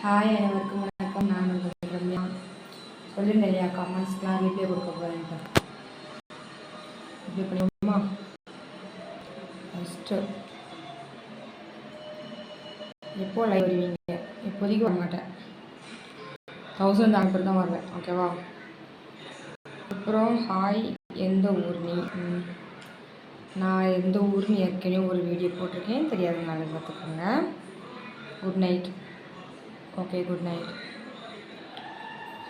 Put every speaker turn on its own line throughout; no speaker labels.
Hi அனைவருக்கும் வணக்கம். நான் உங்கள் ரம்யா. சொல்லுங்க இல்லையா கமெண்ட்ஸ்லாம் ரிப்ளை கொடுக்க போகிறேன்ட்டு. ரிப்ளை பண்ணிடுமா? ஃபஸ்ட்டு எப்போ லைவ் வருவீங்க? இப்போதைக்கு வர மாட்டேன். 1000 அனுப்புறது தான் வருவேன். ஓகேவா? அப்புறம் ஹாய், எந்த ஊர் நீ? நான் எந்த ஊர்னு ஏற்கனவே ஒரு வீடியோ போட்டிருக்கேன். தெரியாதுனால பார்த்துக்கோங்க. Good night. Okay, good night.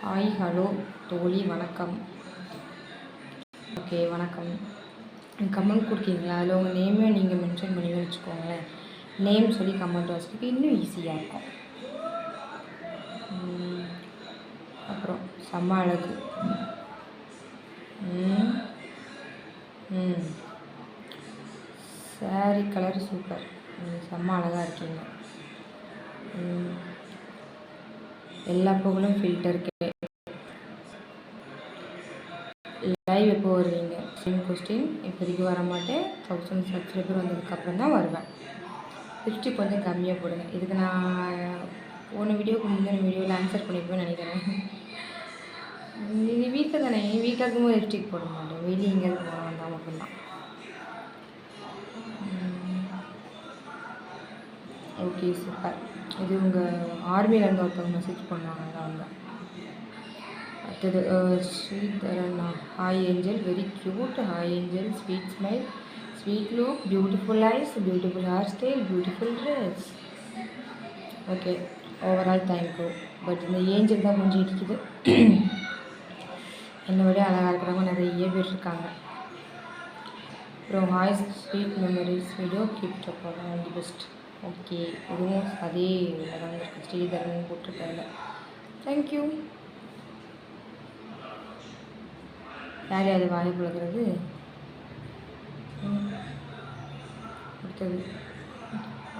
Hi, hello தோழி, வணக்கம். ஓகே, வணக்கம். கமெண்ட் கொடுக்கீங்களா? அதில் உங்கள் நேமே நீங்கள் மென்ஷன் பண்ணி வச்சுக்கோங்களேன். நேம் சொல்லி கமெண்ட் வச்சுட்டு இன்னும் ஈஸியாக இருக்கும். அப்புறம் செம்ம அழகு. Sorry colour super. செம்ம அழகாக இருக்கீங்க. எல்லா புகழும் ஃபில்டருக்கு. லைவ் எப்போ வருவீங்க? Same question. இப்போதைக்கு வர மாட்டேன். 1000 சப்ஸ்கிரைபர் வந்ததுக்கப்புறம் தான் வருவேன். லிப்ஸ்டிக் கொஞ்சம் கம்மியாக போடுங்க. இதுக்கு நான் போன வீடியோக்கு முந்தின வீடியோவில் ஆன்சர் பண்ணியிருப்பேன்னு நினைக்கிறேன். இது வீட்டில் தானே, வீட்டில் இருக்கும்போது லிப்ஸ்டிக் போட மாட்டேன். வெளியே எங்கேயாவது போன வந்தால் மட்டும்தான். Okay, super. இது உங்கள் ஆர்மியிலேருந்து ஒருத்தவங்க மெசேஜ் பண்ணுவாங்க அவங்க. அடுத்தது Sridharan. Hi angel, very cute. Hi angel, sweet smile, sweet look, beautiful eyes, beautiful hair style, beautiful dress. Okay, overall thank you. But இந்த ஏஞ்சல் தான் கொஞ்சம் இடிக்குது. என்னை விட அழகாக இருக்கிறவங்க நிறைய பேர் இருக்காங்க. அப்புறம் hi, sweet memories video keep up all the best. Okay, இதுவும் அதே தான் இருக்குது. ஸ்ரீதரன் போட்டிருக்காங்க. தேங்க்யூ. யார் அது வாய் பழகிறது? அடுத்தது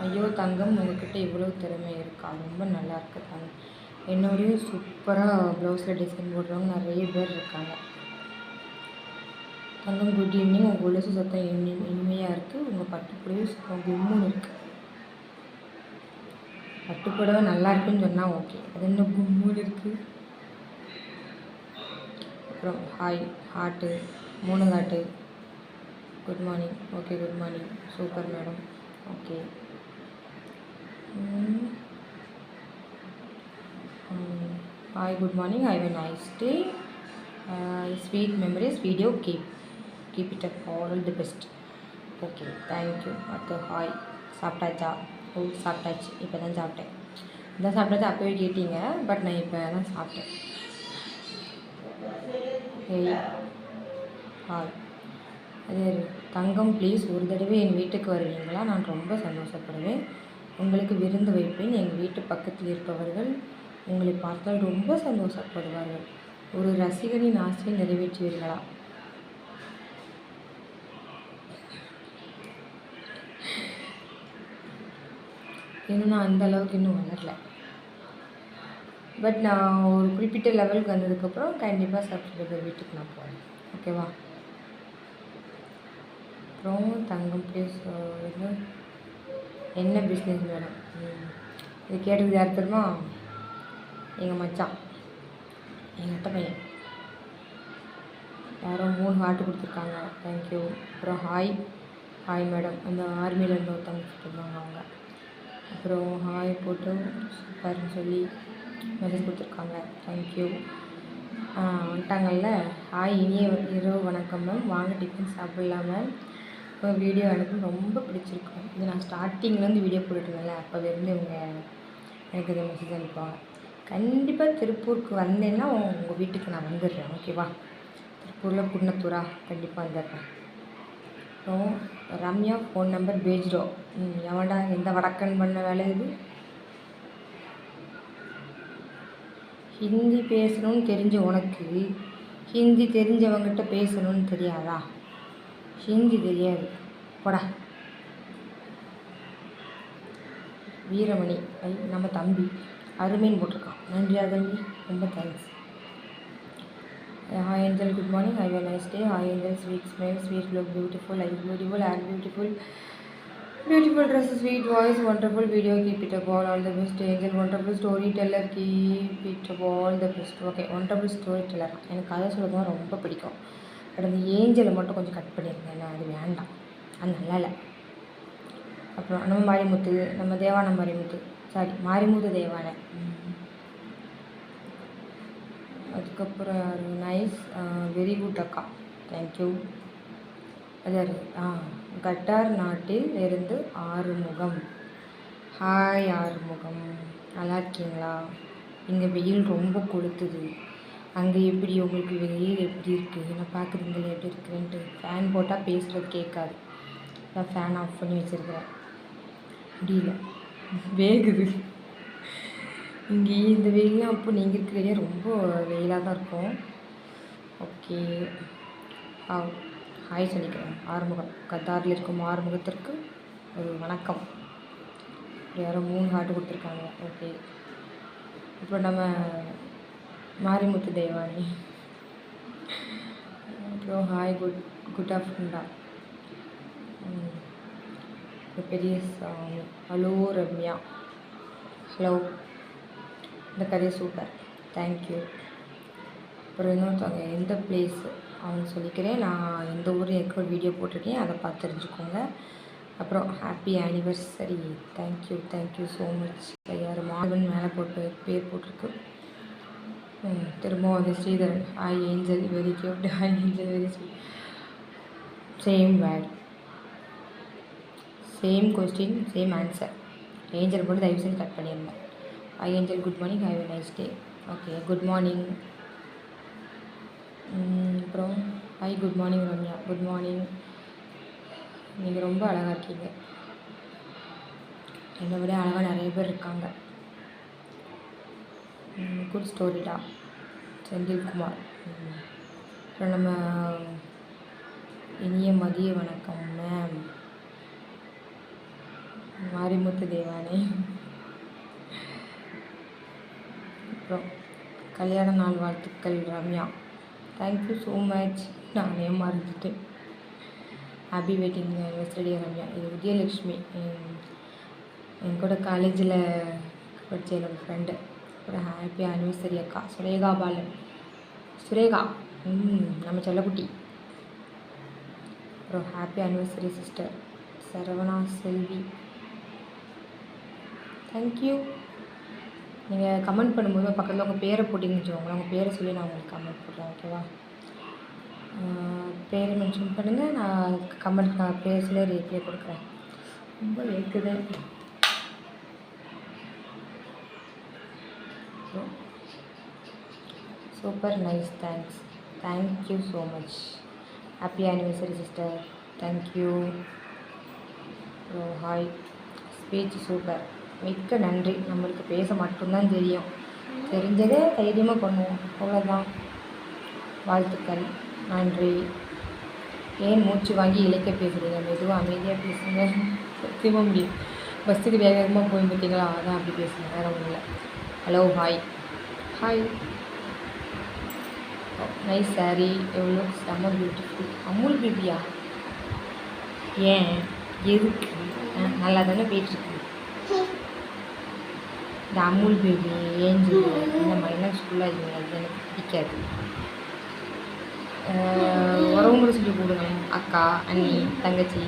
ஐயோ தங்கம், உங்ககிட்ட இவ்வளோ திறமை இருக்கா? ரொம்ப நல்லா இருக்கு தங்கம். என்னோடையும் சூப்பராக ப்ளவுஸில் டிசைன் போடுறவங்க நிறைய பேர் இருக்காங்க. தங்கம், குட் ஈவினிங். உங்கள் கொலுசு சத்தம் இனிமையாக இருக்குது. உங்கள் பட்டுப்புடவை சத்தம் கும்முன்னு இருக்குது. பட்டுப்புடவை நல்லா இருக்குன்னு சொன்னால் ஓகே, அது என்ன கும்முன்னு இருக்குது? அப்புறம் hi heart 3 heart. Good morning. Okay, good morning. Super madam. Okay. Hi, good morning. Have a nice day. Sweet memories video keep it up all the best. Okay, thank you. அடுத்து ஹாய், சாப்பிட்டாச்சா? ஓ, சாப்பிட்டாச்சு. இப்போ தான் சாப்பிட்டேன். இதான் சாப்பிட்டாச்சு. அப்போவே கேட்டீங்க, பட் நான் இப்போ தான் சாப்பிட்டேன். ஹாய். அது தங்கம், ப்ளீஸ் ஒரு தடவை என் வீட்டுக்கு வருவீங்களா? நான் ரொம்ப சந்தோஷப்படுவேன். உங்களுக்கு விருந்து வைப்பேன். எங்கள் வீட்டு பக்கத்தில் இருப்பவர்கள் உங்களை பார்த்தால் ரொம்ப சந்தோஷப்படுவார்கள். ஒரு ரசிகனின் ஆசையை நிறைவேற்றுவீர்களா? இன்னும் நான் அந்த அளவுக்கு இன்னும் வளரல. பட் நான் ஒரு குறிப்பிட்ட லெவலுக்கு வந்ததுக்கப்புறம் கண்டிப்பாக சப்ஸ்கிரைபர் வீட்டுக்கு நான் போகிறேன். ஓகேவா? அப்புறம் தங்கம், ப்ளீஸ் என்ன பிஸ்னஸ் மேடம்? இது கேட்டது யார் தெரியுமா? எங்கள் மச்சான், எங்கள் அத்தை பையன். யாரோ 3 ஹார்ட்டு கொடுத்துருக்காங்க. தேங்க்யூ. அப்புறம் ஹாய் மேடம். அந்த ஆர்மியில் இருந்து ஒருத்தவங்க கொடுத்துருந்தாங்க அவங்க. அப்புறம் ஹாய் போட்டு சூப்பர்னு சொல்லி மெசேஜ் கொடுத்துருக்காங்க. தேங்க்யூ. வந்துட்டாங்கல்ல. ஹாய், இனிய இரவு வணக்கம் மேம். வாங்க டிஃபன் சாப்பிட்லாம் மேம். இப்போ வீடியோ எனக்கு ரொம்ப பிடிச்சிருக்கும். இது நான் ஸ்டார்டிங்லேருந்து வீடியோ போட்டுருந்தேன்ல, அப்போலேருந்து இவங்க எனக்கு இதை மெசேஜ் அனுப்புவாங்க. கண்டிப்பாக திருப்பூருக்கு வந்தேன்னா உங்கள் வீட்டுக்கு நான் வந்துடுறேன். ஓகேவா? திருப்பூரில் குன்னத்தூரா கண்டிப்பாக வந்துடுறேன். அப்புறம் ரம்யா, ஃபோன் நம்பர் பேஜ்டோ. எவன்டா எந்த வடக்கன் பண்ண வேலை இது? ஹிந்தி பேசணும்னு தெரிஞ்ச உனக்கு ஹிந்தி தெரிஞ்சவங்ககிட்ட பேசணும்னு தெரியாதா? ஹிந்தி தெரியாது, போடா. வீரமணி, நம்ம தம்பி அருமைன்னு போட்டிருக்கான். நன்றியா தம்பி, ரொம்ப thanks. Hi Angel, good morning. Have a nice day. Hi angel, sweet smile, sweet look, beautiful eyes, beautiful hair, beautiful Beautiful dress, sweet voice, wonderful video, keep it up all the best. Angel, wonderful storyteller, keep it up all the best. Okay, wonderful storyteller. எனக்கு கதை சொல்கிறது தான் ரொம்ப பிடிக்கும். But அந்த ஏஞ்சலை மட்டும் கொஞ்சம் cut பண்ணியிருந்தேன், ஏன்னா அது வேண்டாம், அது நல்லா இல்லை. அப்புறம் நம்ம மாரிமுத்து, நம்ம தேவான மாரிமுத்து, சாரி மாரிமுத்து தேவான. அதுக்கப்புறம் நைஸ், வெரி குட் அக்கா, தேங்க்யூ. அது கட்டார் நாட்டில் இருந்து ஆறுமுகம். ஹாய் ஆறுமுகம், நல்லா இருக்கீங்களா? இங்கே வெயில் ரொம்ப கொளுத்துது. அங்கே எப்படி உங்களுக்கு வெயில் எப்படி இருக்குது? நான் பார்க்குறீங்களே எப்படி இருக்குன்ட்டு. ஃபேன் போட்டால் பேசுகிறது கேட்காது, நான் ஃபேன் ஆஃப் பண்ணி வச்சுருக்கிறேன். முடியல, வேகுது இங்கே இந்த வெயிலாம். அப்போ நீங்கள் இருக்கிறதே ரொம்ப வெயிலாக தான் இருக்கும். ஓகே, ஹாய் சொல்லிக்கிறேன். ஆறுமுகம், கத்தாரில் இருக்கும் ஆறுமுகத்திற்கு ஒரு வணக்கம். யாரோ 3 ஹார்ட் கொடுத்துருக்காங்க. ஓகே, இப்போ நம்ம மாரிமுத்து தேவானி. அப்புறம் ஹாய், குட் ஆஃப்டர்நூன்டா. பெரிய சாமி, ஹலோ ரம்யா, ஹலோ. இந்த கதையை சூப்பர், தேங்க்யூ. அப்புறம் இன்னொருத்தவங்க எந்த பிளேஸு அவங்க சொல்லிக்கிறேன். நான் எந்த ஊர் எனக்கு ஒரு வீடியோ போட்டிருக்கேன், அதை பார்த்து தெரிஞ்சுக்கோங்க. அப்புறம் happy anniversary, thank you so much. யார் மாதவன் மேலே போட்டு பேர் போட்டிருக்கு. திரும்ப வந்து Sridharan, hi angel, very cute. Hi angel, very sweet. Same word, same question, same answer. Angel போட்டு தயவு செஞ்சு கட் பண்ணியிருந்தேன். Hi Angel, good morning, have a nice day. Okay, good morning. அப்புறம் hi, good morning Ramya, good morning. நீங்கள் ரொம்ப அழகாக இருக்கீங்க, என்னை விட அழகாக நிறைய பேர் இருக்காங்க. குட் ஸ்டோரிடா, செந்தில்குமார். அப்புறம் நம்ம இனிய மதிய வணக்கம் மேம், மாரிமுத்து தேவானே. அப்புறம் கல்யாண நாள் வாழ்த்துக்கள் ரம்யா, தேங்க்யூ ஸோ மச். நானே மறந்துட்டேன். Happy wedding anniversary Ramya. இது விஜயலக்ஷ்மி, என் கூட காலேஜில் படித்த என்னோடய ஃப்ரெண்டு. அப்புறம் ஹாப்பி ஆனிவர்சரி அக்கா சுரேகா பாலன், சுரேகா நம்ம செல்லக்குட்டி. அப்புறம் ஹாப்பி ஆனிவர்சரி சிஸ்டர் சரவணா செல்வி, தேங்க்யூ. நீங்கள் கமெண்ட் பண்ணும்போது பக்கத்தில் உங்கள் பேரை போட்டிங்கன்னு வச்சுக்கோங்களேன், உங்கள் பேரை சொல்லி நான் உங்களுக்கு கமெண்ட் போடுறேன், ஓகேவா? பேரை மென்ஷன் பண்ணுங்கள், நான் கமெண்ட் பேர் சொல்லி ரிப்ளை கொடுக்குறேன். ரொம்ப வேக்குது. Super nice, thank you so much. Happy anniversary sister, thank you. Hi, speech super, மிக்க நன்றி. நம்மளுக்கு பேச மட்டும்தான் தெரியும், தெரிஞ்சதே தைரியமாக பண்ணுவோம், அவ்வளோதான். வாழ்த்துக்கள், நன்றி. ஏன் மூச்சு வாங்கி இழைக்க பேசுகிறீங்க? மெதுவாக அமைதியாக பேசுங்க, சத்தியமாக முடியும். பஸ்ஸுக்கு வேகமாக போய் பார்த்தீங்களா, அதான் அப்படி பேசுங்க, வேறு ஒன்றும் இல்லை. Hello, hi. நைஸ் சாரி, எவ்வளோ செம்ம பியூட்டிஃபுல். அமுல் பேபியா? ஏன், எதுக்கு? நல்லா தானே போயிட்டுருக்கு. இந்த அமுல் பேபி, ஏஞ்சல், இந்த மாதிரிலாம் ஸ்கூலாக இது எனக்கு பிடிக்காது. உறவுமுறை சொல்லி கூடுங்க, அக்கா, அண்ணி, தங்கச்சி.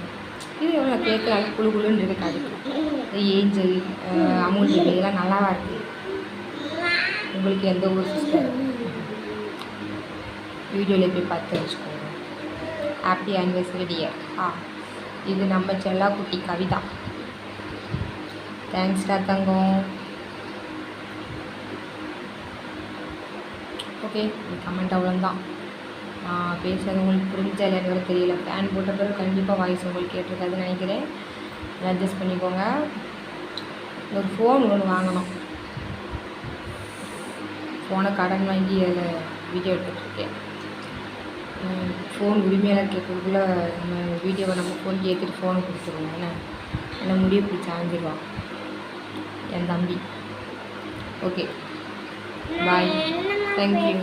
இது எவ்வளோ கேட்க குழு குழுன்னு இருக்கு. அதுக்கு ஏஞ்சல், அமுல் பேபி இதெல்லாம் நல்லாவா இருக்குது? உங்களுக்கு எந்த ஊர் சிஸ்டர்? வீடியோவில் போய் பார்த்து வச்சுக்கோங்க. Happy anniversary dear. இது நம்ம செல்லா குட்டி கவிதா. தேங்க்ஸ்டா தங்கம். ஓகே, கமெண்ட் அவ்வளோதான். நான் பேசுகிறது உங்களுக்கு புரிஞ்சா இல்லைன்னு தெரியல. ஃபேன் போட்ட பிறகு கண்டிப்பாக வாய்ஸ் உங்களுக்கு கேட்டிருக்காதுன்னு நினைக்கிறேன், அட்ஜஸ்ட் பண்ணிக்கோங்க. ஒரு ஃபோன் ஒன்று வாங்கணும், ஃபோனை கடன் வாங்கி அதில் வீடியோ எடுத்துகிட்ருக்கேன். ஃபோன் உரிமையாளர் கேட்கறதுக்குள்ளே நம்ம வீடியோவை நம்ம ஃபோன் ஏற்றிட்டு ஃபோனை கொடுத்துருவோம். என்ன முடிய பிடிச்சி ஆஞ்சிடுவான் என் தம்பி. ஓகே, பாய், தேங்க்யூ.